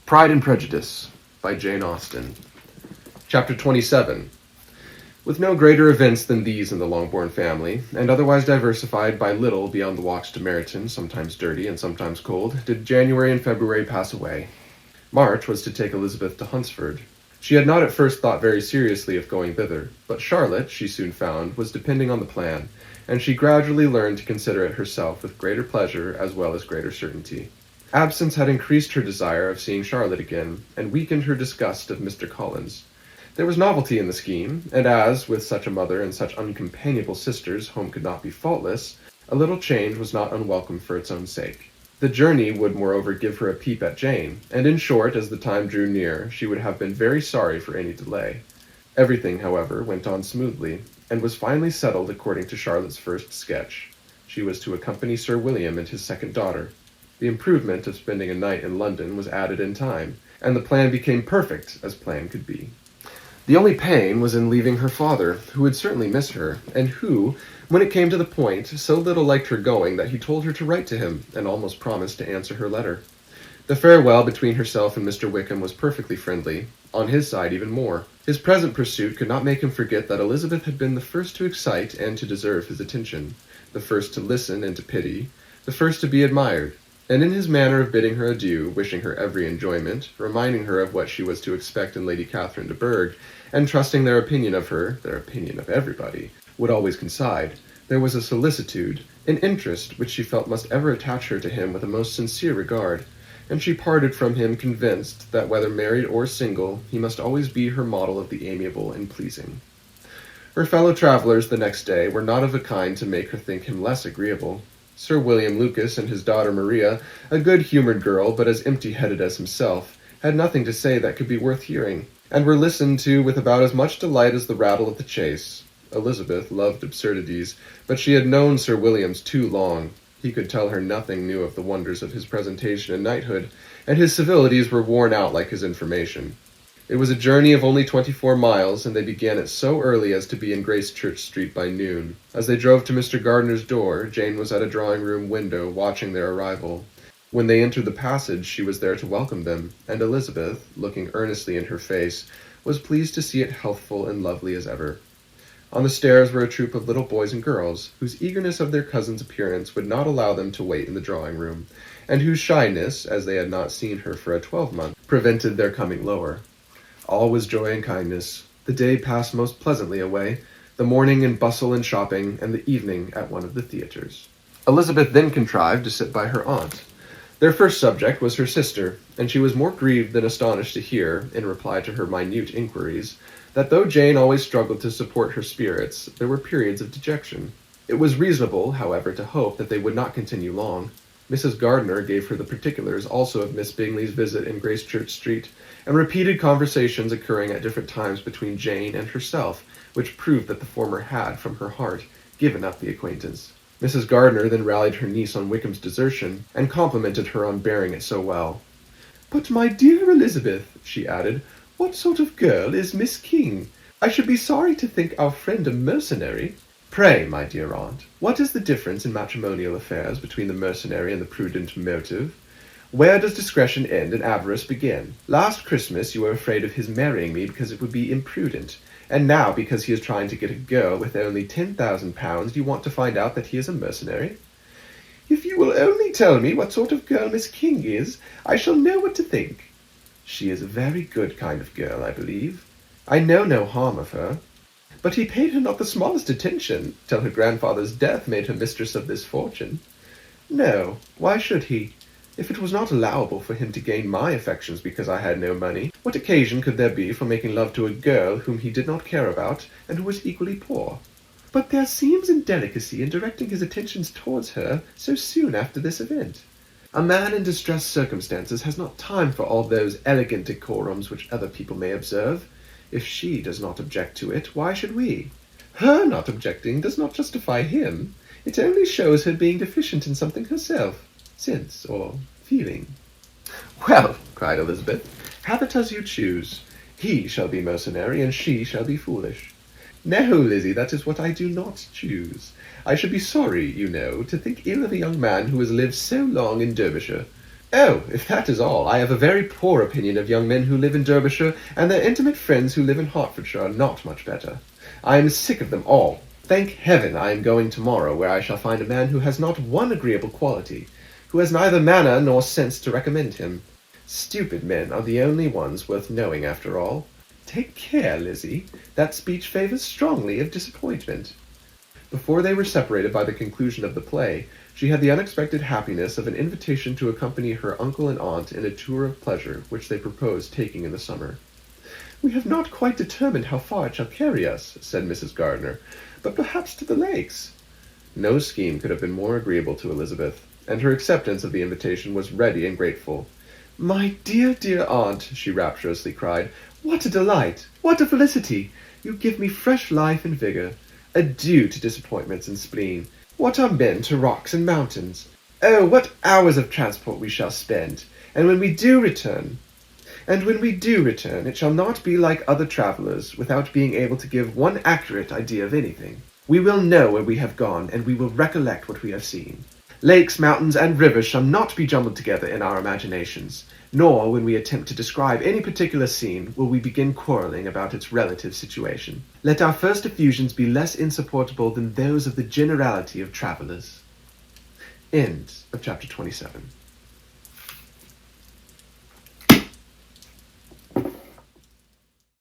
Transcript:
Pride and Prejudice by Jane Austen. Chapter 27. With no greater events than these in the Longbourn family, and otherwise diversified by little beyond the walks to Meryton, sometimes dirty and sometimes cold, did January and February pass away. March was to take Elizabeth to Hunsford. She had not at first thought very seriously of going thither, but Charlotte, she soon found, was depending on the plan, and she gradually learned to consider it herself with greater pleasure as well as greater certainty. Absence had increased her desire of seeing Charlotte again, and weakened her disgust of Mr. Collins. There was novelty in the scheme, and as, with such a mother and such uncompanionable sisters, home could not be faultless, a little change was not unwelcome for its own sake. The journey would moreover give her a peep at Jane, and in short, as the time drew near, she would have been very sorry for any delay. Everything, however, went on smoothly, and was finally settled according to Charlotte's first sketch. She was to accompany Sir William and his second daughter. The improvement of spending a night in London was added in time, and the plan became perfect as plan could be. The only pain was in leaving her father, who would certainly miss her, and who, when it came to the point, so little liked her going that he told her to write to him, and almost promised to answer her letter. The farewell between herself and Mr. Wickham was perfectly friendly, on his side even more. His present pursuit could not make him forget that Elizabeth had been the first to excite and to deserve his attention, the first to listen and to pity, the first to be admired. And in his manner of bidding her adieu, wishing her every enjoyment, reminding her of what she was to expect in Lady Catherine de Bourgh, and trusting their opinion of her, their opinion of everybody, would always coincide, there was a solicitude, an interest which she felt must ever attach her to him with a most sincere regard, and she parted from him convinced that whether married or single, he must always be her model of the amiable and pleasing. Her fellow-travellers the next day were not of a kind to make her think him less agreeable. Sir William Lucas and his daughter Maria, a good-humoured girl but as empty-headed as himself, had nothing to say that could be worth hearing, and were listened to with about as much delight as the rattle of the chase. Elizabeth loved absurdities, but she had known Sir William's too long. He could tell her nothing new of the wonders of his presentation and knighthood, and his civilities were worn out like his information. It was a journey of only 24 miles, and they began it so early as to be in Gracechurch Street by noon. As they drove to Mr. Gardner's door, Jane was at a drawing-room window watching their arrival. When they entered the passage, she was there to welcome them, and Elizabeth, looking earnestly in her face, was pleased to see it healthful and lovely as ever. On the stairs were a troop of little boys and girls, whose eagerness of their cousin's appearance would not allow them to wait in the drawing-room, and whose shyness, as they had not seen her for a 12-month, prevented their coming lower. All was joy and kindness. The day passed most pleasantly away, the morning in bustle and shopping, and the evening at one of the theatres. Elizabeth then contrived to sit by her aunt. Their first subject was her sister, and she was more grieved than astonished to hear, in reply to her minute inquiries, that though Jane always struggled to support her spirits, there were periods of dejection. It was reasonable, however, to hope that they would not continue long. Mrs. Gardner gave her the particulars also of Miss Bingley's visit in Gracechurch Street, and repeated conversations occurring at different times between Jane and herself, which proved that the former had, from her heart, given up the acquaintance. Mrs. Gardner then rallied her niece on Wickham's desertion, and complimented her on bearing it so well. "But, my dear Elizabeth," she added, "what sort of girl is Miss King? I should be sorry to think our friend a mercenary." "Pray, my dear aunt, what is the difference in matrimonial affairs between the mercenary and the prudent motive? Where does discretion end and avarice begin? Last Christmas you were afraid of his marrying me because it would be imprudent, and now because he is trying to get a girl with only £10,000 you want to find out that he is a mercenary. If you will only tell me what sort of girl Miss King is, I shall know what to think." "She is a very good kind of girl, I believe. I know no harm of her." "But he paid her not the smallest attention, till her grandfather's death made her mistress of this fortune." "No, why should he? If it was not allowable for him to gain my affections because I had no money, what occasion could there be for making love to a girl whom he did not care about, and who was equally poor?" "But there seems indelicacy in directing his attentions towards her so soon after this event. A man in distressed circumstances has not time for all those elegant decorums which other people may observe. If she does not object to it, why should we? Her not objecting does not justify him. It only shows her being deficient in something herself, sense or feeling." "Well," cried Elizabeth, "have it as you choose. He shall be mercenary, and she shall be foolish." "No, Lizzie, that is what I do not choose. I should be sorry, you know, to think ill of a young man who has lived so long in Derbyshire. Oh, if that is all, I have a very poor opinion of young men who live in Derbyshire, and their intimate friends who live in Hertfordshire are not much better. I am sick of them all. Thank heaven I am going tomorrow, where I shall find a man who has not one agreeable quality, who has neither manner nor sense to recommend him. Stupid men are the only ones worth knowing after all. Take care, Lizzie. That speech favours strongly of disappointment. Before they were separated by the conclusion of the play, she had the unexpected happiness of an invitation to accompany her uncle and aunt in a tour of pleasure which they proposed taking in the summer. "We have not quite determined how far it shall carry us," said Mrs. Gardner, "but perhaps to the lakes." No scheme could have been more agreeable to Elizabeth, and her acceptance of the invitation was ready and grateful. "My dear, dear aunt," she rapturously cried, "what a delight! What a felicity! You give me fresh life and vigour. Adieu to disappointments and spleen. What are men to rocks and mountains? Oh, what hours of transport we shall spend! And when we do return, it shall not be like other travellers, without being able to give one accurate idea of anything. We will know where we have gone, and we will recollect what we have seen. Lakes, mountains, and rivers shall not be jumbled together in our imaginations, nor, when we attempt to describe any particular scene, will we begin quarrelling about its relative situation. Let our first effusions be less insupportable than those of the generality of travellers." End of chapter 27.